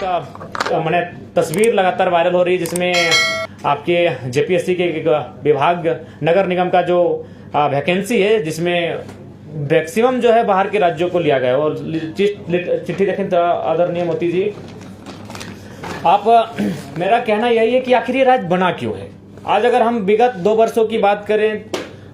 मैंने तस्वीर लगातार वायरल हो रही है जिसमें आपके जेपीएससी के विभाग नगर निगम का जो वैकेंसी है जिसमें मैक्सिमम जो है बाहर के राज्यों को लिया गया है। और चिट्ठी देखें तो आदरणीय मोदी जी, आप मेरा कहना यही है कि आखिर ये राज्य बना क्यों है। आज अगर हम विगत 2 वर्षों की बात करें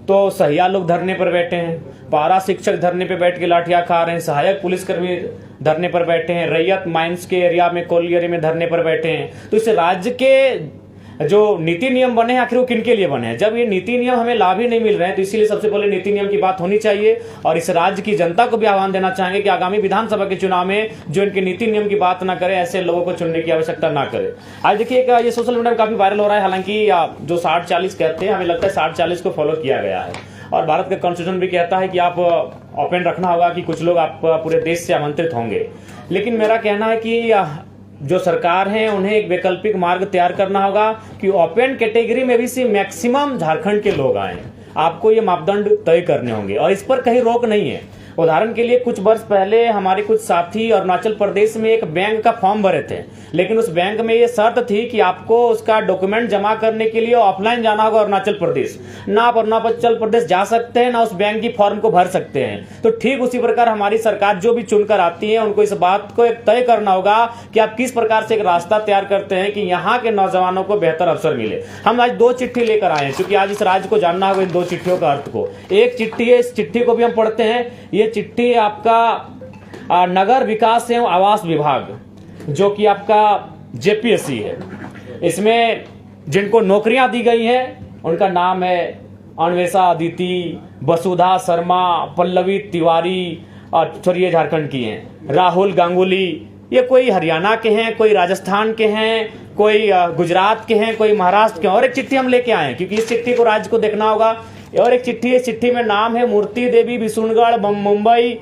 तो सहिया लोग धरने पर बैठे हैं, पारा शिक्षक धरने पर बैठ के लाठियां खा रहे हैं, सहायक पुलिसकर्मी धरने पर बैठे हैं, रैयत माइंस के एरिया में कोल एरिया में धरने पर बैठे हैं। तो इस राज्य के जो नीति नियम बने हैं आखिर वो किन के लिए बने हैं? जब ये नीति नियम हमें लाभ ही नहीं मिल रहे हैं तो इसीलिए सबसे पहले नीति नियम की बात होनी चाहिए। और इस राज्य की जनता को भी आह्वान देना चाहेंगे कि आगामी विधानसभा के चुनाव में जो इनके नीति नियम की बात ना करे, ऐसे लोगों को चुनने की आवश्यकता ना करे। आज देखिए ये सोशल मीडिया में काफी वायरल हो रहा है। हालांकि जो 60-40 कहते हैं, हमें लगता है 60-40 को फॉलो किया गया है और भारत का कॉन्स्टिट्यूशन भी कहता है कि आप ओपन रखना होगा कि कुछ लोग आप पूरे देश से आमंत्रित होंगे। लेकिन मेरा कहना है कि जो सरकार है उन्हें एक वैकल्पिक मार्ग तैयार करना होगा कि ओपन कैटेगरी में भी से मैक्सिमम झारखंड के लोग आए। आपको ये मापदंड तय करने होंगे और इस पर कहीं रोक नहीं है। उदाहरण के लिए कुछ वर्ष पहले हमारे कुछ साथी अरुणाचल प्रदेश में एक बैंक का फॉर्म भरे थे, लेकिन उस बैंक में ये शर्त थी कि आपको उसका डॉक्यूमेंट जमा करने के लिए ऑफलाइन जाना होगा अरुणाचल प्रदेश। ना आप अरुणाचल प्रदेश जा सकते हैं ना उस बैंक की फॉर्म को भर सकते हैं। तो ठीक उसी प्रकार हमारी सरकार जो भी चुनकर आती है उनको इस बात को एक तय करना होगा कि आप किस प्रकार से एक रास्ता तैयार करते हैं कि यहाँ के नौजवानों को बेहतर अवसर मिले। हम आज 2 चिट्ठी लेकर आए हैं क्योंकि आज इस राज्य को जानना होगा इन 2 चिट्ठियों का अर्थ को। एक चिट्ठी है, इस चिट्ठी को भी हम पढ़ते हैं। ये चिट्ठी आपका नगर विकास एवं आवास विभाग जो कि आपका जेपीएससी है, इसमें जिनको नौकरियां दी गई हैं उनका नाम है अन्वेषा अदिति, वसुधा शर्मा, पल्लवी तिवारी और ये झारखंड की हैं, राहुल गांगुली। ये कोई हरियाणा के हैं, कोई राजस्थान के हैं, कोई गुजरात के हैं, कोई महाराष्ट्र के हैं। और एक चिट्ठी हम लेके आए हैं क्योंकि इस चिट्ठी को राज्य को देखना होगा। और एक चिट्ठी, इस चिट्ठी में नाम है मूर्ति देवी बिशुनगढ़ मुंबई।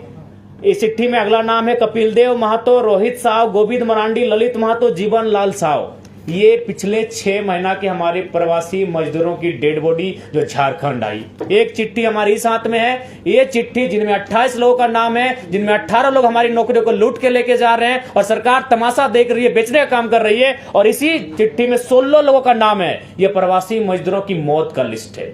इस चिट्ठी में अगला नाम है कपिल देव महतो, रोहित साव, गोविंद मरांडी, ललित महतो, जीवन लाल साव। ये पिछले 6 महीना के हमारे प्रवासी मजदूरों की डेड बॉडी जो झारखंड आई। एक चिट्ठी हमारी साथ में है। ये चिट्ठी जिनमें 28 लोगों का नाम है, जिनमें 18 लोग हमारी नौकरियों को लूट के लेके जा रहे हैं और सरकार तमाशा देख रही है, बेचने का काम कर रही है। और इसी चिट्ठी में 16 लोगों का नाम है। ये प्रवासी मजदूरों की मौत का लिस्ट है।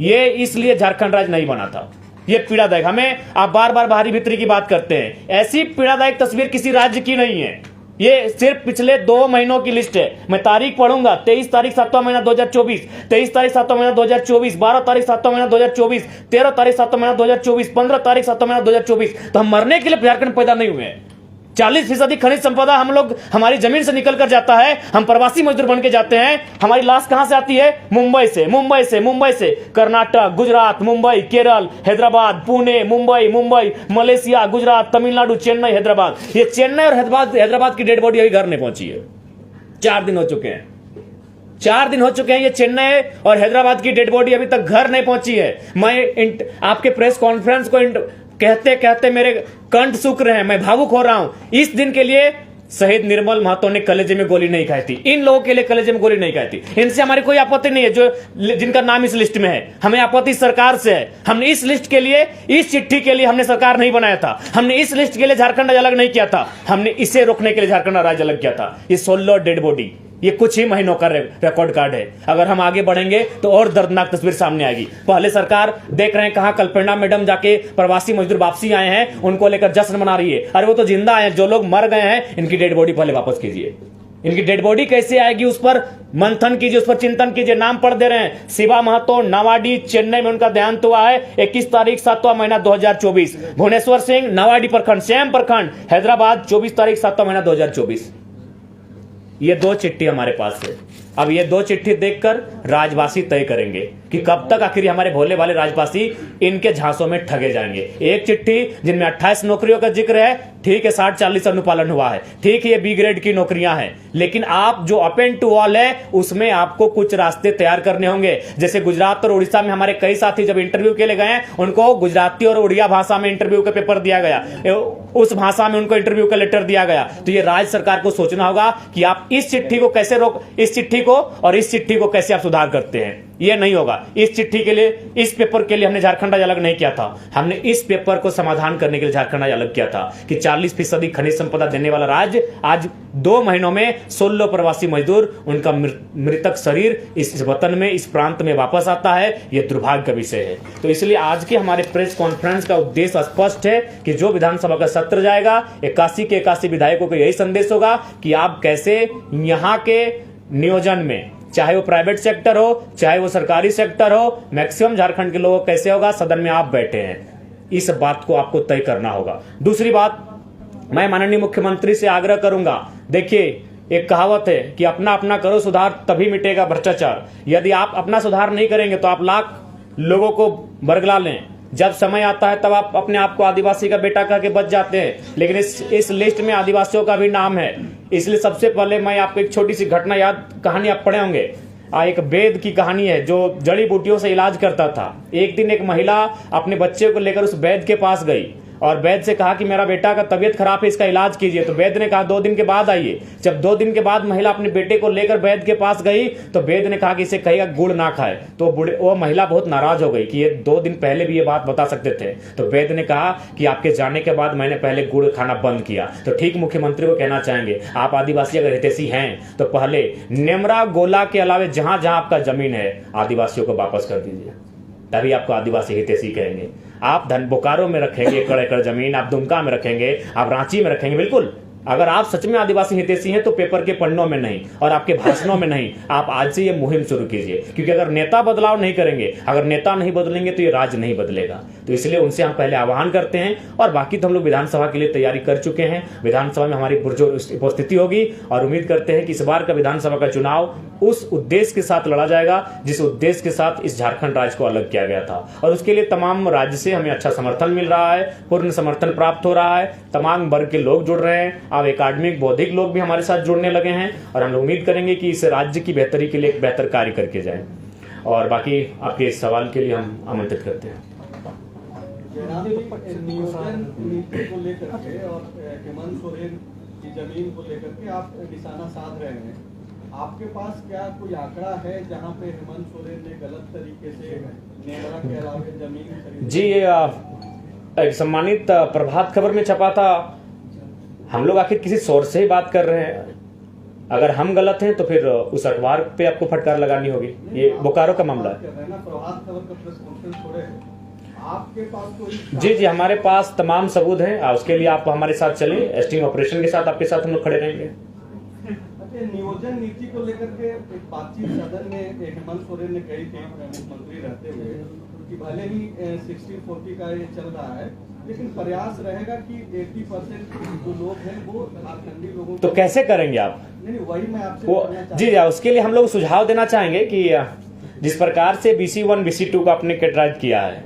ये इसलिए झारखंड राज्य नहीं बना था। ये पीड़ादायक, हमें आप बार बार बाहरी भीतरी की बात करते हैं, ऐसी पीड़ादायक तस्वीर किसी राज्य की नहीं है। ये सिर्फ पिछले 2 महीनों की लिस्ट है। मैं तारीख पढ़ूंगा, 23 तारीख 7वां महीना 2024, 23 तारीख 7वां महीना 2024, 12 तारीख 7वां महीना 2024, 13 तारीख 7वां महीना 2024, 15 तारीख 7वां महीना 2024। तो हम मरने के लिए झारखंड पैदा नहीं हुए हैं। 40% खनिज संपदा हम लोग हमारी जमीन से निकल कर जाता है, हम प्रवासी मजदूर बन के जाते हैं। हमारी लाश कहां से आती है? मुंबई से, मुंबई से, मुंबई से। कर्नाटक, गुजरात, मुंबई, केरल, हैदराबाद, पुणे, मुंबई, मलेशिया, गुजरात, तमिलनाडु, चेन्नई, हैदराबाद। ये चेन्नई और हैदराबाद की डेड बॉडी अभी घर नहीं पहुंची है। 4 दिन हो चुके हैं, 4 दिन हो चुके हैं। ये चेन्नई और हैदराबाद की डेड बॉडी अभी तक घर नहीं पहुंची है। मैं आपके प्रेस कॉन्फ्रेंस को कहते कहते मेरे कंठ सूख रहे हैं, मैं भावुक हो रहा हूं। इस दिन के लिए शहीद निर्मल महतो ने कलेजे में गोली नहीं खाई थी। इन लोगों के लिए कलेजे में गोली नहीं खाई थी। इनसे हमारी कोई आपत्ति नहीं है जो जिनका नाम इस लिस्ट में है। हमें आपत्ति सरकार से है। हमने इस लिस्ट के लिए, इस चिट्ठी के लिए हमने सरकार नहीं बनाया था। हमने इस लिस्ट के लिए झारखंड राज्य अलग नहीं किया था। हमने इसे रोकने के लिए झारखंड राज्य अलग किया था। ये 16 डेड बॉडी, ये कुछ ही महीनों का रिकॉर्ड कार्ड है। अगर हम आगे बढ़ेंगे तो और दर्दनाक तस्वीर सामने आएगी। पहले सरकार देख रहे हैं कहां कल्पना मैडम जाके प्रवासी मजदूर वापसी आए हैं, उनको लेकर जश्न मना रही है। अरे वो तो जिंदा आए हैं, जो लोग मर गए हैं इनकी डेड बॉडी पहले वापस कीजिए। इनकी डेड बॉडी कैसे आएगी उस पर मंथन कीजिए, उस पर चिंतन कीजिए। नाम पढ़ दे रहे हैं, शिवा महतो, नावाडी, चेन्नई में उनका देहांत हुआ है 21 तारीख 7वां महीना 2024। भुवनेश्वर सिंह, नावाडी प्रखंड, सेम प्रखंड, हैदराबाद, 24 तारीख 7वां महीना 2024। ये 2 चिट्ठी हमारे पास है। अब ये 2 चिट्ठी देखकर राजवासी तय करेंगे कि कब तक आखिर हमारे भोले वाले राजवासी इनके झांसों में ठगे जाएंगे। एक चिट्ठी जिनमें 28 नौकरियों का जिक्र है, ठीक है 60-40 अनुपालन हुआ है, ठीक है ये बी ग्रेड की नौकरियां हैं। लेकिन आप जो ओपन टू ऑल है उसमें आपको कुछ रास्ते तैयार करने होंगे। जैसे गुजरात और उड़ीसा में हमारे कई साथी जब इंटरव्यू के लिए गए उनको गुजराती और उड़िया भाषा में इंटरव्यू का पेपर दिया गया, उस भाषा में उनको इंटरव्यू का लेटर दिया गया। तो ये राज्य सरकार को सोचना होगा कि आप इस चिट्ठी को कैसे इस चिट्ठी को और इस चिट्ठी को कैसे आप सुधार करते हैं। ये नहीं होगा। इस चिट्ठी के लिए, इस पेपर के लिए हमने झारखंड राज्य अलग नहीं किया था। हमने इस पेपर को समाधान करने के लिए झारखंड राज्य अलग किया था कि 40% खनिज संपदा देने वाला राज्य आज 2 महीनों में 16 प्रवासी मजदूर, उनका मृतक शरीर इस वतन में, इस प्रांत में वापस आता है। यह दुर्भाग्य का विषय है। तो इसलिए आज के हमारे प्रेस कॉन्फ्रेंस का उद्देश्य स्पष्ट है कि जो विधानसभा का सत्र जाएगा, 81 के 81 विधायकों को यही संदेश होगा कि आप कैसे यहाँ के नियोजन में, चाहे वो प्राइवेट सेक्टर हो, चाहे वो सरकारी सेक्टर हो, मैक्सिमम झारखंड के लोगों कैसे होगा, सदन में आप बैठे हैं, इस बात को आपको तय करना होगा। दूसरी बात, मैं माननीय मुख्यमंत्री से आग्रह करूंगा, देखिए एक कहावत है कि अपना अपना करो सुधार, तभी मिटेगा भ्रष्टाचार। यदि आप अपना सुधार नहीं करेंगे तो आप लाख लोगों को बरगला लें, जब समय आता है तब आप अपने आप को आदिवासी का बेटा कह के बच जाते हैं। लेकिन इस लिस्ट में आदिवासियों का भी नाम है। इसलिए सबसे पहले मैं आपको एक छोटी सी घटना याद, कहानी आप पढ़े होंगे, एक वैद्य की कहानी है जो जड़ी बूटियों से इलाज करता था। एक दिन एक महिला अपने बच्चे को लेकर उस वैद्य के पास गई और वैद्य से कहा कि मेरा बेटा का तबीयत खराब है, इसका इलाज कीजिए। तो वैद्य ने कहा 2 दिन के बाद आइए। जब 2 दिन के बाद महिला अपने बेटे को लेकर वैद्य के पास गई तो वैद्य ने कहा कि इसे कहिएगा गुड़ ना खाए। तो वो महिला बहुत नाराज हो गई कि ये 2 दिन पहले भी ये बात बता सकते थे। तो वैद्य ने कहा कि आपके जाने के बाद मैंने पहले गुड़ खाना बंद किया। तो ठीक मुख्यमंत्री को कहना चाहेंगे, आप आदिवासी अगर हितैषी हैं तो पहले नेमरा गोला के अलावे जहां जहां आपका जमीन है आदिवासियों को वापस कर दीजिए, तभी आपको आदिवासी हितैषी कहेंगे। आप बोकारो में रखेंगे 1 एकड़ जमीन, आप दुमका में रखेंगे, आप रांची में रखेंगे, बिल्कुल। अगर आप सच में आदिवासी हितैषी हैं तो पेपर के पन्नों में नहीं और आपके भाषणों में नहीं, आप आज से ये मुहिम शुरू कीजिए। क्योंकि अगर नेता बदलाव नहीं करेंगे, अगर नेता नहीं बदलेंगे तो ये राज्य नहीं बदलेगा। तो इसलिए उनसे हम पहले आह्वान करते हैं। और बाकी तो हम लोग विधानसभा के लिए तैयारी कर चुके हैं। विधानसभा में हमारी पुरजोर उपस्थिति होगी और उम्मीद करते हैं कि इस बार का विधानसभा का चुनाव उस उद्देश्य के साथ लड़ा जाएगा जिस उद्देश्य के साथ इस झारखंड राज्य को अलग किया गया था। और उसके लिए तमाम राज्य से हमें अच्छा समर्थन मिल रहा है, पूर्ण समर्थन प्राप्त हो रहा है, तमाम वर्ग के लोग जुड़ रहे हैं। अब एकेडमिक बौद्धिक लोग भी हमारे साथ जुड़ने लगे हैं और हम लोग उम्मीद करेंगे कि इस राज्य की बेहतरी के लिए एक बेहतर कार्य करके जाएं। और बाकी आपके इस सवाल के लिए हम आमंत्रित करते हैं। नियोजन नीति को लेकर के और हेमंत सोरेन की जमीन को लेकर के आप निशाना साध रहे हैं, आपके पास क्या कोई आंकड़ा है जहां पे हेमंत सोरेन ने गलत तरीके से नेमरा के अलावे जमीन खरीदी? जी, ये एक सम्मानित प्रभात खबर में छपा था। हम लोग आखिर किसी सोर्स से ही बात कर रहे हैं। अगर हम गलत हैं तो फिर उस अखबार पे आपको फटकार लगानी होगी। ये बोकारो का मामला है। प्रभात खबर का प्रेस कॉन्फ्रेंस हो रहे हैं, आपके पास कोई? जी, हमारे पास तमाम सबूत हैं। उसके लिए आप हमारे साथ चलें, एस्टिंग ऑपरेशन के साथ आपके साथ हम लोग खड़े रहेंगे। नियोजन नीति को लेकर के एक बातचीत सदन में हेमंत सोरेन ने कही थी मुख्यमंत्री रहते हुए कि भले ही 60-40 का ये चल रहा है, लेकिन प्रयास रहेगा कि 80% जो लोग हैं वो झारखंडी लोगों। तो कैसे करेंगे आप? नहीं, वही मैं आपसे जी, उसके लिए हम लोग सुझाव देना चाहेंगे कि जिस प्रकार से BC1 BC2 को आपने कैटेगराइज किया है,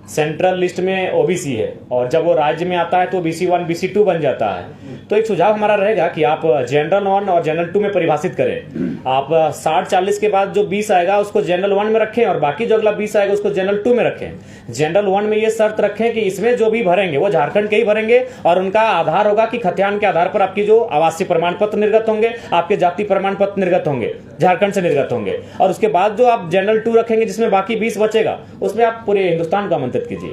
सेंट्रल लिस्ट में OBC है और जब वो राज्य में आता है तो BC1 BC2 बन जाता है। तो एक सुझाव हमारा रहेगा कि आप जनरल 1 और जनरल 2 में परिभाषित करें। आप 60-40 के बाद जो 20 आएगा उसको जनरल 1 में रखें और बाकी जो अगला 20 आएगा उसको जनरल 2 में रखें। जनरल 1 में ये शर्त रखें कि इसमें जो भी भरेंगे वो झारखंड के ही भरेंगे और उनका आधार होगा कि खतियान के आधार पर आपकी जो आवासीय प्रमाण पत्र निर्गत होंगे, आपके जाति प्रमाण पत्र निर्गत होंगे, झारखंड से निर्गत होंगे। और उसके बाद जो आप जनरल 2 रखेंगे जिसमें बाकी 20 बचेगा, उसमें आप पूरे हिंदुस्तान को आमंत्रित कीजिए।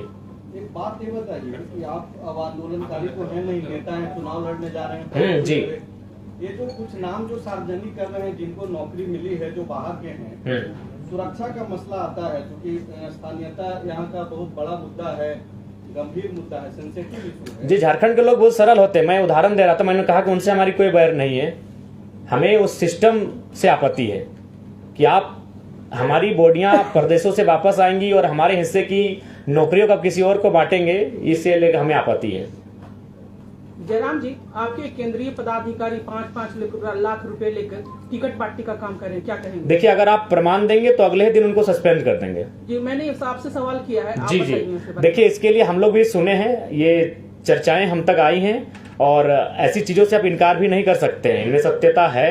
एक बात ये बताइए कि आप अब आंदोलनकारी तो है नहीं, नेता हैं, चुनाव लड़ने जा रहे हैं। जी, ये जो कुछ नाम जो सार्वजनिक कर रहे हैं जिनको नौकरी मिली है जो बाहर के हैं, सुरक्षा का मसला आता है क्योंकि स्थानीयता यहाँ का बहुत बड़ा मुद्दा है, गंभीर मुद्दा है, सेंसिटिव इशू है। जी, झारखंड के लोग बहुत सरल होते हैं। मैं उदाहरण दे रहा था, मैंने कहा कि उनसे हमारी कोई बैर नहीं है। हमें उस सिस्टम से आपत्ति है कि आप हमारी बॉडियां प्रदेशों से वापस आएंगी और हमारे हिस्से की नौकरियों का किसी और को बांटेंगे, इससे लेकर हमें आपत्ति है। जयराम जी, आपके केंद्रीय पदाधिकारी 5-5 लाख रुपए लेकर टिकट पार्टी का काम कर रहे हैं, क्या कहेंगे? देखिए, अगर आप प्रमाण देंगे तो अगले दिन उनको सस्पेंड कर देंगे। जी, मैंने आपसे सवाल किया है। जी, देखिए, इसके लिए हम लोग भी सुने हैं, ये चर्चाएं हम तक आई हैं और ऐसी चीजों से आप इनकार भी नहीं कर सकते हैं, इनमें सत्यता है।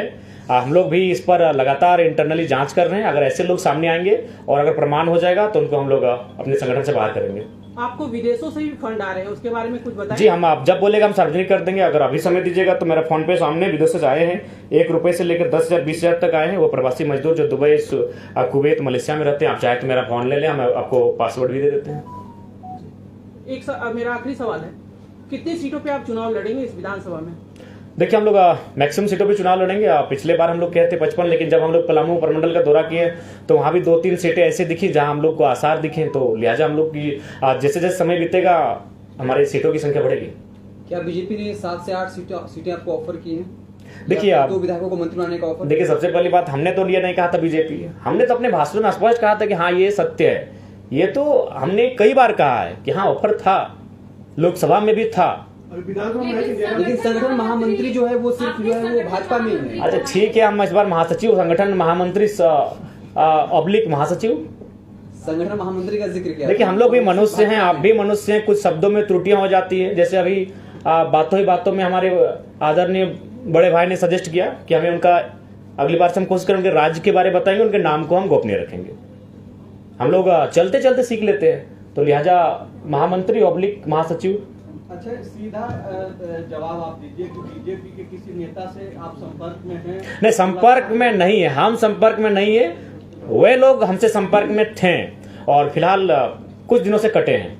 हम लोग भी इस पर लगातार इंटरनली जांच कर रहे हैं। अगर ऐसे लोग सामने आएंगे और अगर प्रमाण हो जाएगा तो उनको हम लोग अपने संगठन से बाहर करेंगे। आपको विदेशों से भी फंड आ रहे हैं, उसके बारे में कुछ बताएं। जी, हम आप जब बोलेगा हम सार्वजनिक कर देंगे। अगर अभी समय दीजिएगा तो मेरा फोन पे सामने विदेश से आए हैं, 1 रुपए से लेकर 10,000 20,000 तक आए हैं। वो प्रवासी मजदूर जो दुबई, कुवैत, मलेशिया में रहते हैं। आप चाहे तो मेरा फोन ले लें, हम आपको पासवर्ड भी दे देते हैं। मेरा आखिरी सवाल है, कितनी सीटों पे आप चुनाव लड़ेंगे इस विधानसभा में? देखिए, हम लोग मैक्सिमम सीटों पे चुनाव लड़ेंगे। पिछले बार हम लोग कहे थे 55, लेकिन जब हम लोग पलामू प्रमंडल का दौरा किए तो वहां भी 2-3 सीटें ऐसे दिखी जहां हम लोग को आसार दिखे। तो लिहाजा हम लोग की जैसे जैसे समय बीतेगा हमारी सीटों की संख्या बढ़ेगी। क्या बीजेपी ने 7 से 8 सीटें आपको ऑफर की हैं? देखिए, आप 2 विधायकों को मंत्री बनाने का ऑफर। देखिए, सबसे पहली बात, हमने तो ये नहीं कहा था बीजेपी, हमने तो अपने भाषण में स्पष्ट कहा था कि हाँ ये सत्य है। ये तो हमने कई बार कहा है कि हाँ ऑफर था, लोकसभा में भी था। लेकिन संगठन महामंत्री जो है वो सिर्फ जो है वो भाजपा में ही है। अच्छा ठीक है, हम इस बार महासचिव, संगठन महामंत्री ऑब्लिक महासचिव, संगठन महामंत्री का जिक्र किया। देखिए, हम लोग भी मनुष्य हैं, आप भी मनुष्य हैं, कुछ शब्दों में त्रुटियां हो जाती हैं। जैसे अभी बातों ही बातों में हमारे आदरणीय बड़े भाई ने सजेस्ट किया कि हमें उनका अगली बार से हम कोशिश करेंगे राज्य के बारे में बताएंगे, उनके नाम को हम गोपनीय रखेंगे। हम लोग चलते चलते सीख लेते हैं, तो लिहाजा महामंत्री ऑब्लिक महासचिव। अच्छा, सीधा जवाब आप दीजिए कि बीजेपी के किसी नेता से आप संपर्क में हैं? नहीं, संपर्क में नहीं है, हम संपर्क में नहीं है। वे लोग हमसे संपर्क में थे और फिलहाल कुछ दिनों से कटे हैं।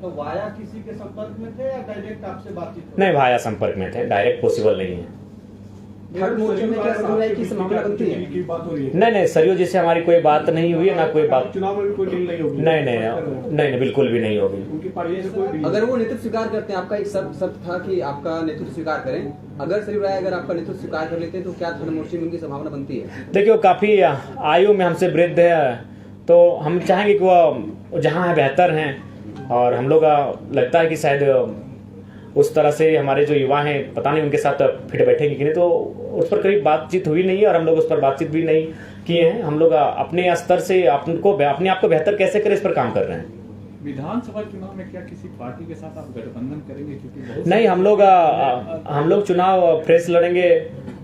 तो वाया किसी के संपर्क में थे या डायरेक्ट आपसे बातचीत? नहीं, वाया संपर्क में थे, डायरेक्ट पॉसिबल नहीं है। थर्ड मोर्चे में क्या हो रहा है कि संभावना बनती है? नहीं, सरयू जी से हमारी कोई बात नहीं हुई है, ना कोई बात। चुनाव में भी कोई डील नहीं होगी? नहीं, बिल्कुल भी नहीं होगी। उनकी पार्टी से कोई डील? अगर वो नेतृत्व स्वीकार करते हैं, आपका एक शर्त था कि आपका नेतृत्व स्वीकार करें, अगर सरयू राय अगर आपका नेतृत्व स्वीकार कर लेते हैं तो क्या थर्ड मोर्चे में उनकी संभावना बनती है? देखिए, वो काफी आयु में हमसे वृद्ध है, तो हम चाहेंगे कि वो जहाँ है बेहतर हैं, और हम लोग लगता है कि शायद उस तरह से हमारे जो युवा हैं, पता नहीं उनके साथ फिट बैठेंगे कि नहीं। तो उस पर कभी बातचीत हुई नहीं है और हम लोग उस पर बातचीत भी नहीं किए हैं। हम लोग अपने स्तर से अपने आप को बेहतर कैसे करें, इस पर काम कर रहे हैं। विधानसभा चुनाव में क्या किसी पार्टी के साथ आप गठबंधन करेंगे? क्योंकि नहीं, हम लोग चुनाव फ्रेश लड़ेंगे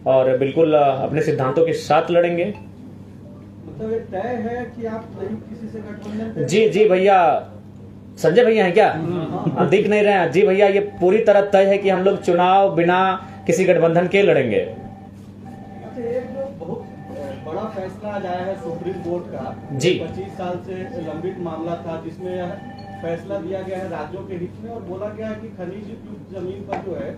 और बिल्कुल अपने सिद्धांतों के साथ लड़ेंगे। मतलब ये तय है कि आप नहीं किसी से गठबंधन करेंगे? जी भैया, संजय भैया हैं क्या? दिख नहीं रहे हैं? जी भैया, ये पूरी तरह तय है कि हम लोग चुनाव बिना किसी गठबंधन के लड़ेंगे। अच्छा, एक जो बहुत बड़ा फैसला आज आया है सुप्रीम कोर्ट का, जी। 25 साल से लंबित मामला था, जिसमें यह फैसला दिया गया है राज्यों के हित में, और बोला गया है कि खनिज युक्त जमीन पर जो है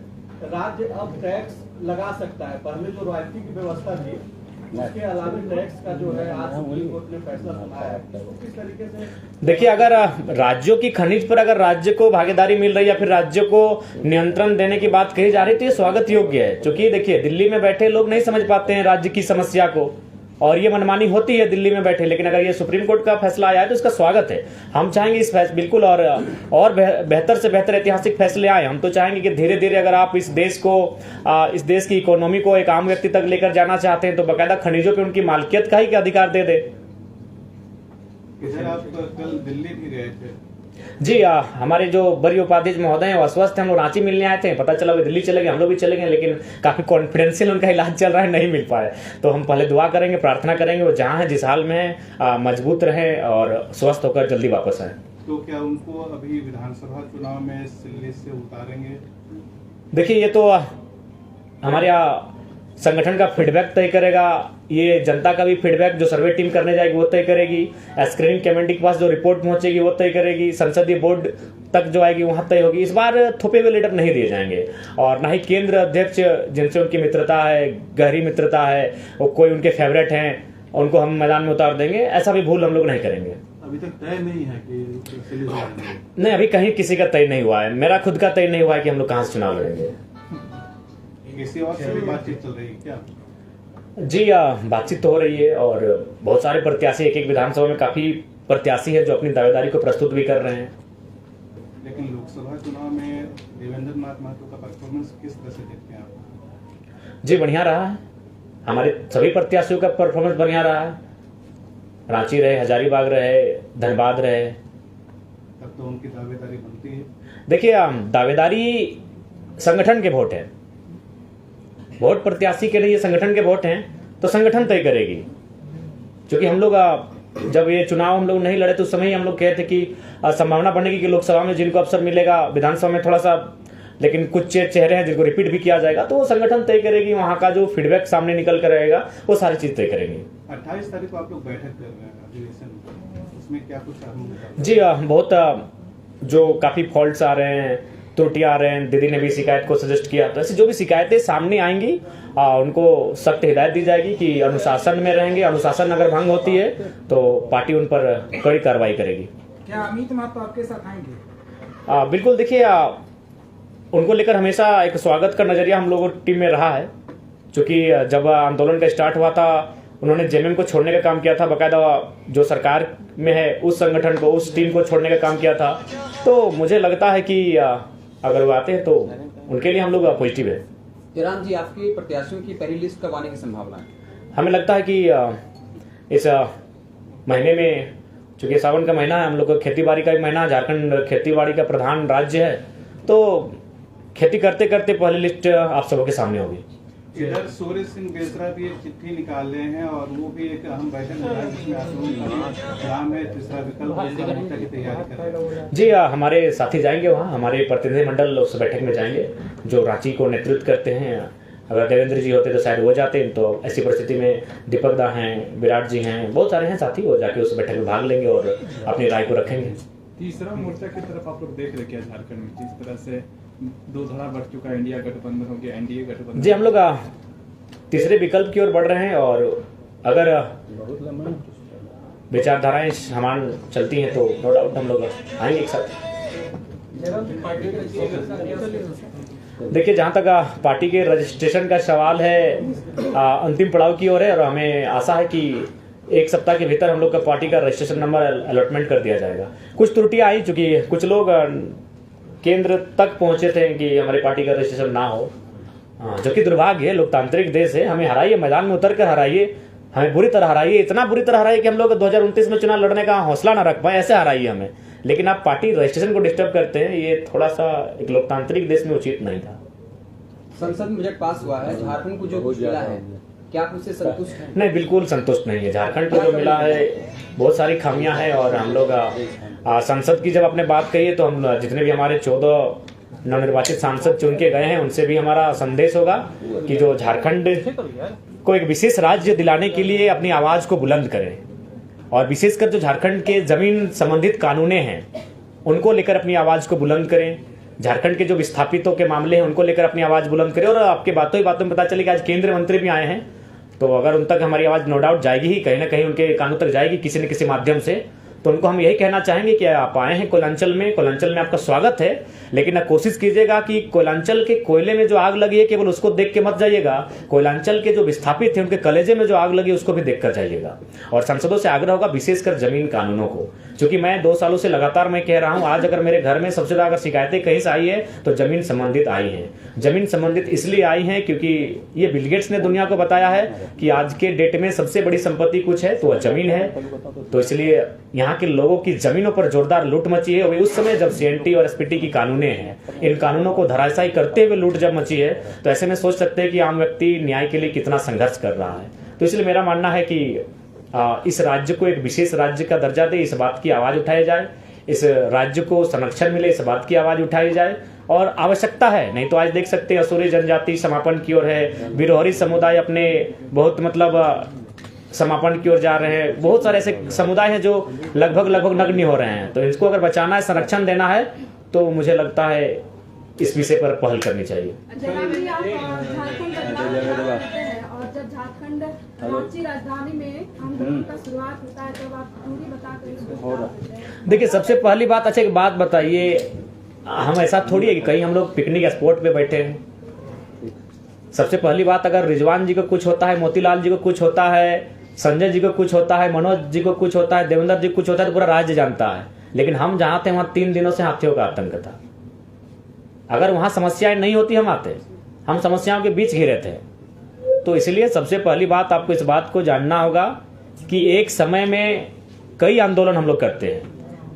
राज्य अब टैक्स लगा सकता है। पहले जो रॉयल्टी की व्यवस्था थी, उसके अलावा टैक्स का जो है आज सुप्रीम कोर्ट ने फैसला सुनाया है। तो किस तरीके से देखिए, अगर राज्यों की खनिज पर अगर राज्य को भागीदारी मिल रही है या फिर राज्य को नियंत्रण देने की बात कही जा रही है, तो ये स्वागत योग्य है। क्योंकि देखिए, दिल्ली में बैठे लोग नहीं समझ पाते हैं राज्य की समस्या को, और ये मनमानी होती है दिल्ली में बैठे। लेकिन अगर ये सुप्रीम कोर्ट का फैसला आया है तो इसका स्वागत है। हम चाहेंगे इस बिल्कुल और बेहतर से बेहतर ऐतिहासिक फैसले आए। हम तो चाहेंगे कि धीरे धीरे अगर आप इस देश की इकोनॉमी को एक आम व्यक्ति तक लेकर जाना चाहते हैं तो बाकायदा खनिजों पे उनकी मालिकियत का ही अधिकार दे दे। आप कल दिल्ली भी गए थे? जी, हमारे जो बड़ी उपाध्यक्ष महोदय हैं वो अस्वस्थ हैं, हम लोग रांची मिलने आए थे। पता चला वो दिल्ली चले गए, हम लोग भी चले गए, लेकिन काफी कॉन्फिडेंशियल उनका इलाज चल रहा है, नहीं मिल पाए। तो हम पहले दुआ करेंगे, प्रार्थना करेंगे वो जहाँ है, जिस हाल में है, मजबूत रहे और स्वस्थ होकर जल्दी वापस आए। तो क्या उनको अभी विधानसभा चुनाव में सिल्ली से उतारेंगे? देखिए, ये तो हमारे संगठन का फीडबैक तय करेगा, ये जनता का भी फीडबैक जो सर्वे टीम करने जाएगी वो तय करेगी, स्क्रीनिंग कमेटी के पास जो रिपोर्ट पहुंचेगी वो तय करेगी, संसदीय बोर्ड तक जो आएगी वहां तय होगी। इस बार थोपे हुए लीडर नहीं दिए जाएंगे, और ना ही केंद्र अध्यक्ष जिनसे उनकी मित्रता है, गहरी मित्रता है, वो कोई उनके फेवरेट हैं, उनको हम मैदान में उतार देंगे। ऐसा भी भूल हम लोग नहीं करेंगे। अभी तक तय नहीं है कि नहीं, अभी कहीं किसी का तय नहीं हुआ है, मेरा खुद का तय नहीं हुआ है कि हम लोग कहाँ से चुनाव लड़ेंगे। किसी और से भी बातचीत चल रही है क्या? जी, बातचीत तो हो रही है, और बहुत सारे प्रत्याशी, एक विधानसभा में काफी प्रत्याशी है जो अपनी दावेदारी को प्रस्तुत भी कर रहे हैं। लेकिन लोकसभा चुनाव में देवेंद्र नाथ महतो का परफॉर्मेंस किस तरह से देखते हैं आप? जी, बढ़िया रहा है, हमारे सभी प्रत्याशियों का परफॉर्मेंस बढ़िया रहा है। रांची रहे, हजारीबाग रहे, धनबाद रहे, तब तो उनकी दावेदारी बनती है। देखिए, दावेदारी संगठन के वोट है, वोट प्रत्याशी के लिए संगठन के वोट हैं, तो संगठन तय करेगी। क्योंकि हम लोग जब ये चुनाव हम लोग नहीं लड़े तो उस समय ही हम लोग कहे थे कि संभावना बनेगी कि लोकसभा में जिनको अवसर मिलेगा, विधानसभा में थोड़ा सा, लेकिन कुछ चेहरे हैं जिनको रिपीट भी किया जाएगा, तो वो संगठन तय करेगी, वहाँ का जो फीडबैक सामने निकल कर रहेगा वो सारी चीज़ तय करेंगे। 28 तारीख को आप लोग बैठक कर रहे हैं अधिवेशन, उसमें क्या कुछ जी बहुत जो काफ़ी फॉल्ट्स आ रहे हैं, त्रुटियां आ रहे हैं, दीदी ने भी शिकायत को सजेस्ट किया, तो ऐसी जो भी शिकायतें सामने आएंगी उनको सख्त हिदायत दी जाएगी कि अनुशासन में रहेंगे। अनुशासन अगर भंग होती है तो पार्टी उन पर कड़ी कार्रवाई करेगी। क्या अमित महतो आपके साथ आएंगे? बिल्कुल, देखिए उनको लेकर हमेशा एक स्वागत का नजरिया हम लोगों की टीम में रहा है, क्योंकि जब आंदोलन का स्टार्ट हुआ था उन्होंने जेएमएम को छोड़ने का काम किया था, बाकायदा जो सरकार में है उस संगठन को, उस टीम को छोड़ने का काम किया था। तो मुझे लगता है कि अगर वो आते हैं तो उनके लिए हम लोग पॉजिटिव है। जयराम जी, आपकी प्रत्याशियों की पहली लिस्ट कब आने की संभावना है? हमें लगता है कि इस महीने में, चूंकि सावन का महीना है, हम लोग को खेती बाड़ी का भी महीना, झारखंड खेती बाड़ी का प्रधान राज्य है, तो खेती करते करते पहली लिस्ट आप सबों के सामने होगी। इधर सूर्य सिंह बेसरा भी एक चिट्ठी निकाले हैं और वो भी एक अहम बैठक में है, जिसमें नाम है तीसरा विकल्प मोर्चा की तैयारी कर रहे हैं। जी हमारे साथी जाएंगे वहाँ, हमारे प्रतिनिधिमंडल उस बैठक में जाएंगे जो रांची को नेतृत्व करते हैं। अगर देवेंद्र जी होते तो शायद वो जाते, तो ऐसी परिस्थिति में दीपक दा हैं, विराट जी हैं, बहुत सारे हैं साथी, वो जाके उस बैठक में भाग लेंगे और अपनी राय को रखेंगे। तीसरा मोर्चा की तरफ आप लोग देख रहे क्या झारखंड में, जिस तरह से दो धड़ा बढ़ चुका है, इंडिया गठबंधन हो गया, एनडीए गठबंधन। जी हम लोग तीसरे विकल्प की ओर बढ़ रहे हैं और अगर विचारधाराएं समान चलती हैं तो नो डाउट हम लोग आएंगे एक साथ। देखिए जहाँ तक पार्टी के रजिस्ट्रेशन का सवाल है, अंतिम पड़ाव की ओर है और हमें आशा है कि एक सप्ताह के भीतर हम लोग का पार्टी का रजिस्ट्रेशन नंबर अलॉटमेंट कर दिया जाएगा। कुछ त्रुटियां आई, चूंकि कुछ लोग केंद्र तक पहुंचे थे कि हमारी पार्टी का रजिस्ट्रेशन ना हो, जो कि दुर्भाग्य है। लोकतांत्रिक देश है, हमें हराइए, मैदान में उतर कर हराइए, हमें बुरी तरह हराइए, इतना बुरी तरह हराइए कि हम लोग 2029 में चुनाव लड़ने का हौसला ना रख पाए, ऐसे हराइए हमें। लेकिन आप पार्टी रजिस्ट्रेशन को डिस्टर्ब करते हैं, ये थोड़ा सा एक लोकतांत्रिक देश में उचित नहीं था। संसद में बजट पास हुआ है, झारखंड को जो कुछ मिला है, क्या आप उससे संतुष्ट हैं? नहीं, बिल्कुल संतुष्ट नहीं है। झारखंड को जो मिला है बहुत सारी खामियां हैं और हम लोग संसद की जब आपने बात कही है तो हम जितने भी हमारे 14 नवनिर्वाचित सांसद चुन के गए हैं उनसे भी हमारा संदेश होगा कि जो झारखंड को एक विशेष राज्य दिलाने के लिए अपनी आवाज को बुलंद करें और विशेषकर जो झारखंड के जमीन संबंधित कानूने हैं उनको लेकर अपनी आवाज को बुलंद करें। झारखंड के जो विस्थापितों के मामले हैं उनको लेकर अपनी आवाज बुलंद करें। और आपके बातों ही बातों में पता चले कि आज केंद्रीय मंत्री भी आए हैं, तो अगर उन तक हमारी आवाज नो डाउट जाएगी ही, कहीं ना कहीं उनके कानों तक जाएगी किसी न किसी माध्यम से, तो उनको हम यही कहना चाहेंगे कि आप आए हैं कोयलांचल में आपका स्वागत है, लेकिन कोशिश कीजिएगा कि कोयलांचल के कोयले में जो आग लगी है केवल उसको देख के मत जाइएगा, कोयलांचल के जो विस्थापित थे उनके कलेजे में जो आग लगी उसको भी देख कर जाइएगा। और सांसदों से आग्रह होगा विशेषकर जमीन कानूनों को, क्योंकि मैं 2 सालों से लगातार मैं कह रहा हूं, आज अगर मेरे घर में सबसे ज्यादा शिकायतें कहीं से आई है तो जमीन संबंधित आई है। जमीन संबंधित इसलिए आई है क्योंकि ये बिल गेट्स ने दुनिया को बताया है कि आज के डेट में सबसे बड़ी संपत्ति कुछ है तो वह जमीन है। तो इसलिए यहाँ के लोगों की जमीनों पर जोरदार लूट मची है। वही उस समय जब सीएनटी और एसपीटी की कानूनें हैं, इन कानूनों को धराशायी करते हुए लूट जब मची है, तो ऐसे में सोच सकते हैं कि आम व्यक्ति न्याय के लिए कितना संघर्ष कर रहा है। तो इसलिए मेरा मानना है कि इस राज्य को एक विशेष राज्य का दर्जा दे, इस बात की आवाज उठाई जाए, इस राज्य को संरक्षण मिले, इस बात की आवाज उठाई जाए। और आवश्यकता है, नहीं तो आज देख सकते हैं असुरी जनजाति समापन की ओर है, बिरोहरी समुदाय अपने बहुत समापन की ओर जा रहे हैं। बहुत सारे ऐसे समुदाय हैं जो लगभग नग्न हो रहे हैं। तो इसको अगर बचाना है, संरक्षण देना है, तो मुझे लगता है इस विषय पर पहल करनी चाहिए। और जब झारखंड रांची राजधानी में आंदोलन का शुरुआत होता है तब आप दूरी बताकर इसको देखिए, सबसे पहली बात, अच्छा एक बात बताइए, हम ऐसा थोड़ी है कि कहीं हम लोग पिकनिक स्पॉट पे बैठे हैं। सबसे पहली बात, अगर रिजवान जी को कुछ होता है, मोतीलाल जी को कुछ होता है, संजय जी को कुछ होता है, मनोज जी को कुछ होता है, देवेंद्र जी को कुछ होता है, तो पूरा राज्य जानता है। लेकिन हम जहां थे वहां 3 दिनों से हाथियों का आतंक था। अगर वहां समस्याएं नहीं होती हम आते, हम समस्याओं के बीच घिरे थे। तो इसलिए सबसे पहली बात आपको इस बात को जानना होगा कि एक समय में कई आंदोलन हम लोग करते हैं।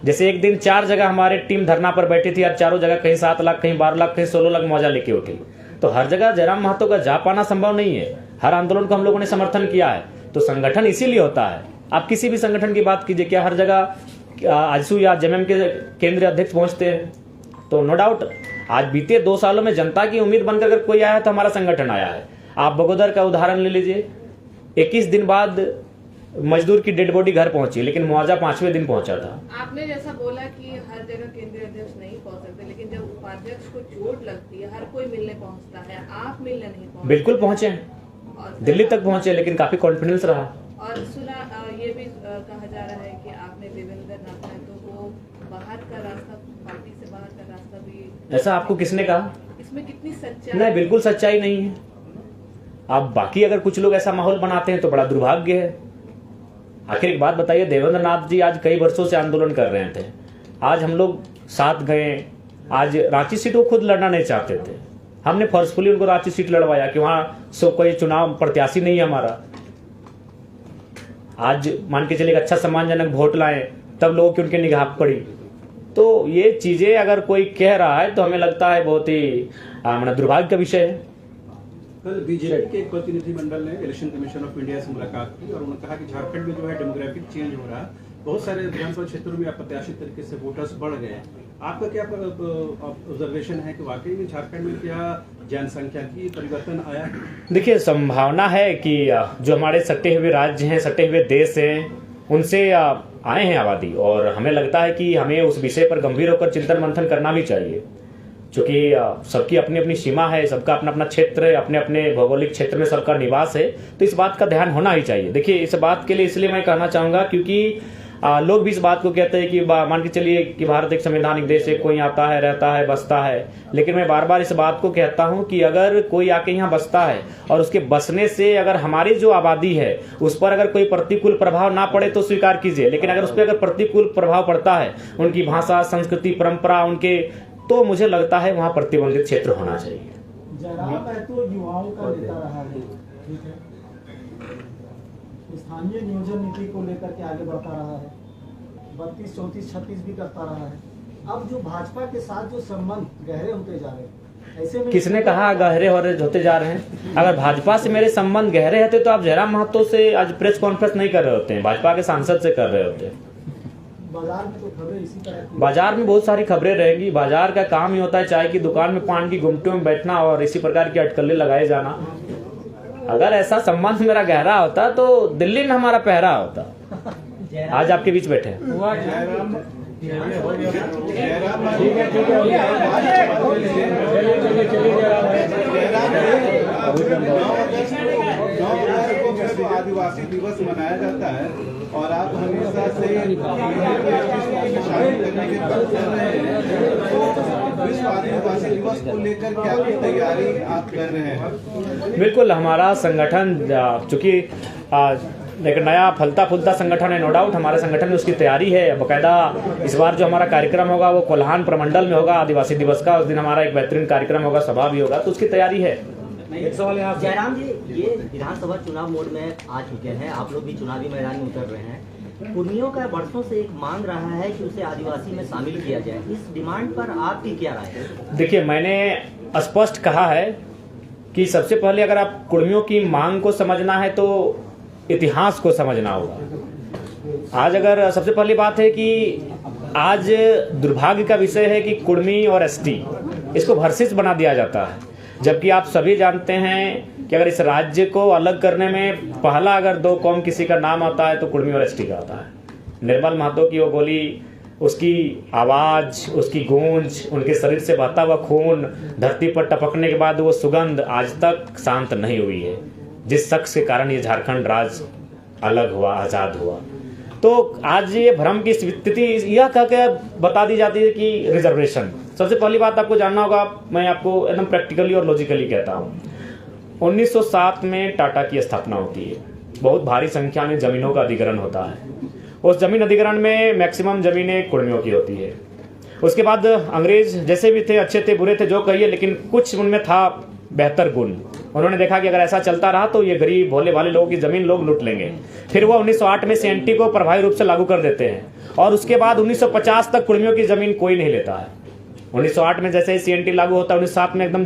जैसे एक दिन 4 जगह हमारे टीम धरना पर बैठी थी और चारों जगह कहीं 7 लाख, कहीं 12 लाख, कहीं 16 लाख मौजा लेके उठी। तो हर जगह जयराम महतो का जा पाना संभव नहीं है। हर आंदोलन को हम लोगों ने समर्थन किया है। तो संगठन इसीलिए होता है आप किसी भी संगठन की बात कीजिए, क्या हर जगह आजसू या जेएमएम के केंद्रीय अध्यक्ष पहुंचते हैं? तो नो डाउट आज बीते 2 सालों में जनता की उम्मीद बनकर अगर कोई आया है तो हमारा संगठन आया है। आप बगोदर का उदाहरण ले लीजिए, 21 दिन बाद मजदूर की डेड बॉडी घर पहुंची, लेकिन मुआवजा 5वें दिन पहुंचा था। आपने जैसा बोला कि हर जगह केंद्रीय अध्यक्ष नहीं पहुंच सकते, लेकिन जब उपाध्यक्ष को चोट लगती है हर कोई मिलने पहुंचता है, आप मिलने नहीं पहुंचे? बिल्कुल पहुंचे, दिल्ली तक पहुंचे, लेकिन काफी कॉन्फिडेंस रहा। और सुना ये भी कहा जा रहा है कि आपने देवेंद्र नाथ महतो को बाहर का रास्ता, पार्टी से बाहर का रास्ता भी। ऐसा आपको किसने कहा? इसमें कितनी सच्चाई? नहीं, बिल्कुल सच्चाई नहीं है। आप बाकी अगर कुछ लोग ऐसा माहौल बनाते हैं तो बड़ा दुर्भाग्य है। आखिर एक बात बताइए, देवेंद्र नाथ जी आज कई वर्षों से आंदोलन कर रहे थे, आज हम लोग साथ गए। आज रांची सीट वो खुद लड़ना नहीं चाहते थे, हमने फोर्सफुली उनको रांची सीट लड़वाया कि वहां कोई चुनाव प्रत्याशी नहीं है हमारा। आज मान के चलिए अच्छा सम्मानजनक वोट लाए, तब लोगों की उनके निगाह पड़ी। तो ये चीजें अगर कोई कह रहा है तो हमें लगता है बहुत ही दुर्भाग्य का विषय है। कल बीजेपी के एक प्रतिनिधिमंडल ने इलेक्शन कमीशन ऑफ इंडिया से मुलाकात की और उन्होंने कहा कि झारखंड में जो है डेमोग्राफिक चेंज हो रहा है, बहुत सारे विधानसभा क्षेत्रों में अप्रत्याशित तरीके से वोटर्स बढ़ गए हैं। आपका क्या ऑब्जर्वेशन है कि वाकई में झारखंड में क्या जनसंख्या की परिवर्तन आया है? देखिए, संभावना है कि जो हमारे सटे हुए राज्य हैं, सटे हुए देश हैं, उनसे आए हैं आबादी, और हमें लगता है कि हमें उस विषय पर गंभीर होकर चिंतन मंथन करना भी चाहिए, क्योंकि सबकी अपनी अपनी सीमा है, सबका अपना अपना क्षेत्र है, अपने अपने भौगोलिक क्षेत्र में सबका निवास है, तो इस बात का ध्यान होना ही चाहिए। देखिए, इस बात के लिए इसलिए मैं कहना चाहूंगा क्योंकि लोग भी इस बात को कहते हैं कि मान के चलिए कि भारत एक संवैधानिक देश है, कोई आता है, रहता है, बसता है, लेकिन मैं बार बार इस बात को कहता हूं कि अगर कोई आके यहाँ बसता है और उसके बसने से अगर हमारी जो आबादी है उस पर अगर कोई प्रतिकूल प्रभाव ना पड़े तो स्वीकार कीजिए, लेकिन अगर उस पर अगर प्रतिकूल प्रभाव पड़ता है, उनकी भाषा, संस्कृति, परंपरा, उनके, तो मुझे लगता है वहां प्रतिबंधित क्षेत्र होना चाहिए। जयराम महतो युवाओं का नेता रहा है, ठीक है, स्थानीय नियोजन नीति को लेकर के आगे बढ़ता रहा है, 32, 34, 36 भी करता रहा है। अब जो भाजपा के साथ जो संबंध गहरे होते जा रहे हैं, ऐसे में किसने कहा गहरे होते जा रहे हैं? अगर भाजपा से मेरे संबंध गहरे रहते तो आप जयराम महतो से आज प्रेस कॉन्फ्रेंस नहीं कर रहे होते हैं, भाजपा के सांसद से कर रहे होते हैं। बाजार में तो खबरें इसी तरह की, बाजार में बहुत सारी खबरें रहेंगी। बाजार का काम ही होता है चाय की दुकान में पान की गुमटियों में बैठना और इसी प्रकार की अटकलें लगाए जाना। अगर ऐसा संबंध मेरा गहरा होता तो दिल्ली में हमारा पहरा होता, आज आपके बीच बैठे हैं। आदिवासी दिवस मनाया जाता है और आप हमेशा से शामिल करने के बात कर रहे हैं, तो विश्व आदिवासी दिवस को लेकर क्या तैयारी आप कर रहे हैं? बिल्कुल, हमारा संगठन चूंकि एक नया फलता फूलता संगठन है, नो डाउट हमारे संगठन में उसकी तैयारी है। बाकायदा इस बार जो हमारा कार्यक्रम होगा वो कोल्हान प्रमंडल में होगा आदिवासी दिवस का, उस दिन हमारा एक बेहतरीन कार्यक्रम होगा, सभा भी होगा, तो उसकी तैयारी है। एक सवाल है आप जयराम जी, ये विधानसभा चुनाव मोड में आ चुके हैं, आप लोग भी चुनावी मैदान में उतर रहे हैं। कुर्मियों का वर्षों से एक मांग रहा है कि उसे आदिवासी में शामिल किया जाए, इस डिमांड पर आपकी क्या राय है? देखिए, मैंने स्पष्ट कहा है कि सबसे पहले अगर आप कुर्मियों की मांग को समझना है तो इतिहास को समझना होगा। आज अगर सबसे पहली बात है कि आज दुर्भाग्य का विषय है कि कुर्मी और एसटी इसको वर्सेस बना दिया जाता है, जबकि आप सभी जानते हैं कि अगर इस राज्य को अलग करने में पहला अगर 2 कौम किसी का नाम आता है तो कुर्मी और एसटी का आता है। निर्मल महतो की वो गोली, उसकी आवाज, उसकी गूंज, उनके शरीर से बहता हुआ खून, धरती पर टपकने के बाद वो सुगंध आज तक शांत नहीं हुई है, जिस शख्स के कारण ये झारखंड राज्य अलग हुआ, आजाद हुआ। तो आज ये भ्रम की स्थिति यह कह के बता दी जाती है कि रिजर्वेशन, सबसे पहली बात आपको जानना होगा, मैं आपको एकदम प्रैक्टिकली और लॉजिकली कहता हूँ, 1907 में टाटा की स्थापना होती है, बहुत भारी संख्या में जमीनों का अधिग्रहण होता है। उस जमीन अधिग्रहण में मैक्सिमम जमीनें कुर्मियों की होती है। उसके बाद अंग्रेज जैसे भी थे, अच्छे थे, बुरे थे, जो कहिए, लेकिन कुछ उनमें था बेहतर गुण। उन्होंने देखा कि अगर ऐसा चलता रहा तो ये गरीब भोले वाले लोगों की जमीन लोग लूट लेंगे। फिर वो 1908 में सीएनटी को प्रभावी रूप से लागू कर देते हैं और उसके बाद 1950 तक कुर्मियों की जमीन कोई नहीं लेता है। 1908 में जैसे ही CNT लागू होता है, 1907 में एकदम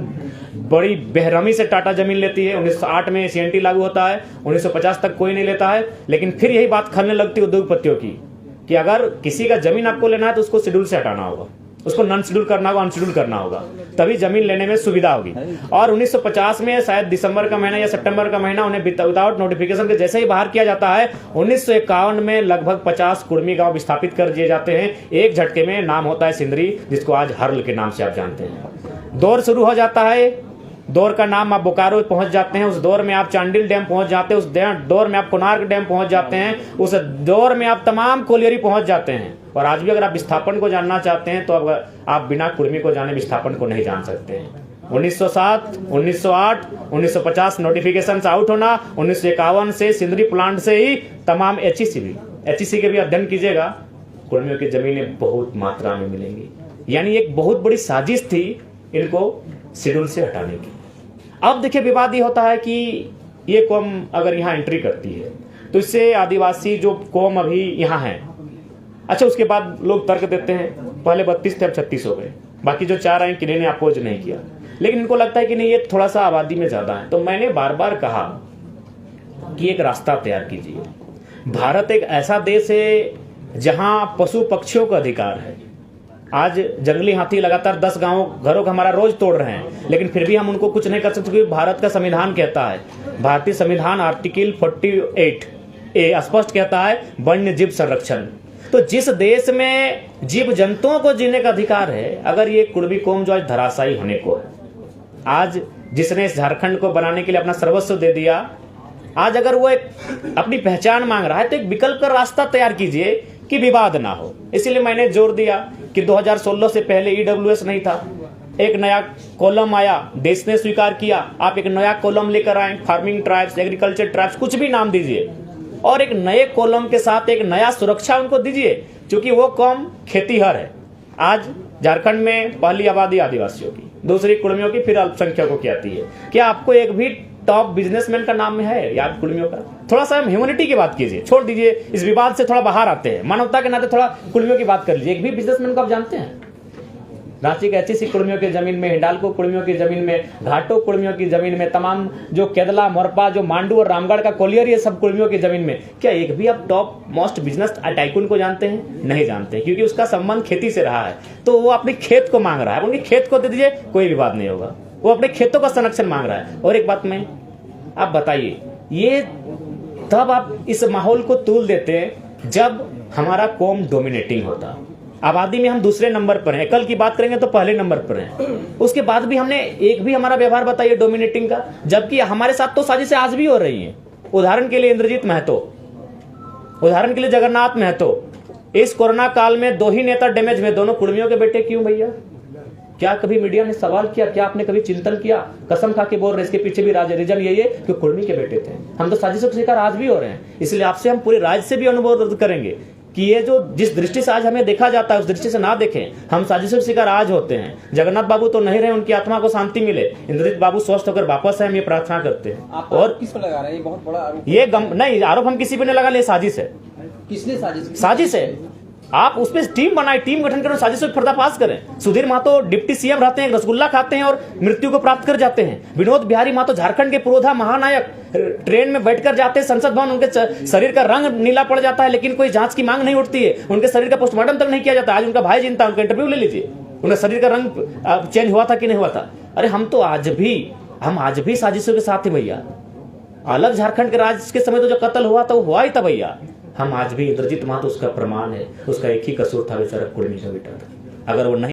बड़ी बेरहमी से टाटा जमीन लेती है, 1908 में CNT लागू होता है, 1950 तक कोई नहीं लेता है। लेकिन फिर यही बात खलने लगती है उद्योगपतियों की कि अगर किसी का जमीन आपको लेना है तो उसको शेड्यूल से हटाना होगा, उसको नॉन शेड्यूल करना होगा, अनशेड्यूल करना होगा, तभी जमीन लेने में सुविधा होगी। और 1950 में शायद दिसंबर का महीना या सितंबर का महीना उन्हें विदाउट नोटिफिकेशन के जैसे ही बाहर किया जाता है, 1951 में लगभग 50 कुर्मी गांव विस्थापित कर दिए जाते हैं एक झटके में। नाम होता है सिंदरी, जिसको आज हर्ल के नाम से आप जानते हैं। दौर शुरू हो जाता है, दौर का नाम आप बोकारो पहुंच जाते हैं, उस दौर में आप चांडिल डैम पहुंच जाते हैं, उस दौर में आप कोणार्क डैम पहुंच जाते हैं, उस दौर में आप तमाम कोलियरी पहुंच जाते हैं। और आज भी अगर आप विस्थापन को जानना चाहते हैं तो आप बिना कुर्मी को जाने विस्थापन को नहीं जान सकते हैं। 1907, 1908, 1950 नोटिफिकेशन आउट होना, 1951 से सिंदरी प्लांट से ही तमाम HEC के भी अध्ययन कीजिएगा, कुर्मियों की जमीनें बहुत मात्रा में मिलेंगी। यानी एक बहुत बड़ी साजिश थी इनको शेड्यूल से हटाने की। अब देखिए विवाद ये होता है कि ये कौम अगर यहाँ एंट्री करती है तो इससे आदिवासी जो कौम अभी यहाँ है, अच्छा उसके बाद लोग तर्क देते हैं पहले 32 थे अब 36 हो गए, बाकी जो 4 आए किन्हीं ने अपोज नहीं किया, लेकिन इनको लगता है कि नहीं ये थोड़ा सा आबादी में ज्यादा है। तो मैंने बार बार कहा कि एक रास्ता तैयार कीजिए। भारत एक ऐसा देश है जहां पशु पक्षियों का अधिकार है। आज जंगली हाथी लगातार 10 घरों का हमारा रोज तोड़ रहे हैं, लेकिन फिर भी हम उनको कुछ नहीं कर सकते क्योंकि भारत का संविधान कहता है, भारतीय संविधान आर्टिकल 48A स्पष्ट कहता है वन्य जीव संरक्षण। तो जिस देश में जीव जंतुओं को जीने का अधिकार है, अगर ये कुर्मी कौम जो आज धराशायी होने को है, आज जिसने इस झारखंड को बनाने के लिए अपना सर्वस्व दे दिया, आज अगर वो एक अपनी पहचान मांग रहा है तो एक विकल्प का रास्ता तैयार कीजिए कि विवाद ना हो। इसलिए मैंने जोर दिया कि 2016 से पहले EWS नहीं था, एक नया कॉलम आया, देश ने स्वीकार किया, आप एक नया कॉलम लेकर आए, फार्मिंग ट्राइब्स, एग्रीकल्चर ट्राइब्स, कुछ भी नाम दीजिए, और एक नए कॉलम के साथ एक नया सुरक्षा उनको दीजिए, क्योंकि वो कौम खेतीहर है। आज झारखंड में पहली आबादी आदिवासियों की, दूसरी कुर्मियों की, फिर अल्पसंख्यकों की आती है। क्या आपको एक भी टॉप बिजनेसमैन का नाम में है याद कुर्मियों का? थोड़ा सा ह्यूमैनिटी की बात कीजिए, छोड़ दीजिए इस विवाद से, थोड़ा बाहर आते हैं, मानवता के नाते थोड़ा कुर्मियों की बात कर लीजिए। एक भी बिजनेसमैन को आप जानते हैं? रांची के HEC कुर्मियों की जमीन में, हिंडाल्को कुर्मियों की जमीन में, घाटो कुर्मियों की जमीन में, तमाम जो केदला, मोरपा, जो मांडू और रामगढ़ का कोलियर, ये सब कुर्मियों की जमीन में क्या एक भी आप टॉप मोस्ट बिजनेस टाइकून को जानते हैं? नहीं जानते, क्योंकि उसका संबंध खेती से रहा है। तो वो अपने खेत को मांग रहा है, उनके खेत को दे दीजिए, कोई विवाद नहीं होगा। वो अपने खेतों का संरक्षण मांग रहा है। और एक बात में आप बताइए, ये तब आप इस माहौल को तूल देते हैं जब हमारा कौम डोमिनेटिंग होता। आबादी में हम दूसरे नंबर पर हैं, कल की बात करेंगे तो पहले नंबर पर हैं, उसके बाद भी हमने एक भी हमारा व्यवहार बताइए डोमिनेटिंग का, जबकि हमारे साथ तो साजिशें आज भी हो रही हैं। उदाहरण के लिए इंद्रजीत महतो, उदाहरण के लिए जगन्नाथ महतो, इस कोरोना काल में 2 ही नेता डैमेज में, दोनों कुर्मियों के बेटे क्यों भैया? क्या कभी मीडिया ने सवाल किया? क्या आपने कभी चिंतन किया? कसम खा के बोल रहे, इसके पीछे भी रीजन यही है कि कुर्मी के बेटे थे। हम तो साजिशों के शिकार आज भी हो रहे हैं। इसलिए आपसे हम पूरे राज्य से भी अनुरोध करेंगे कि ये जो जिस दृष्टि से आज हमें देखा जाता है उस दृष्टि से ना देखें। हम साजिशों के शिकार आज होते हैं। जगन्नाथ बाबू तो नहीं रहे, उनकी आत्मा को शांति मिले, इंद्रजीत बाबू स्वस्थ होकर वापस आए, हम ये प्रार्थना करते हैं। और किस पर लगा रहे हैं? ये बहुत बड़ा आरोप। ये नहीं, आरोप हम किसी पे नहीं लगा ले, साजिश है। किसने साजिश? साजिश है। आप उस पर टीम बनाए, टीम गठन करें, साजिशों का पर्दाफाश करें। सुधीर महतो डिप्टी CM रहते हैं, रसगुल्ला खाते हैं और मृत्यु को प्राप्त कर जाते हैं। विनोद बिहारी महतो झारखंड के पुरोधा महानायक, ट्रेन में बैठकर जाते हैं संसद भवन, उनके शरीर का रंग नीला पड़ जाता है, लेकिन कोई जांच की मांग नहीं उठती है, उनके शरीर का पोस्टमार्टम तक नहीं किया जाता। आज उनका भाई जिंदा, उनका इंटरव्यू ले लीजिए, उनका शरीर का रंग चेंज हुआ था कि नहीं हुआ था। अरे हम तो आज भी साजिशों के साथ ही भैया। अलग झारखंड के राज्य के समय तो जो कत्ल हुआ था वो हुआ ही था भैया। हम आज भी, इंद्रजीत महतो उसका प्रमाण है, उसका एक ही कसूर था, बेचारा कुर्मी का बेटा था। अगर वो नहीं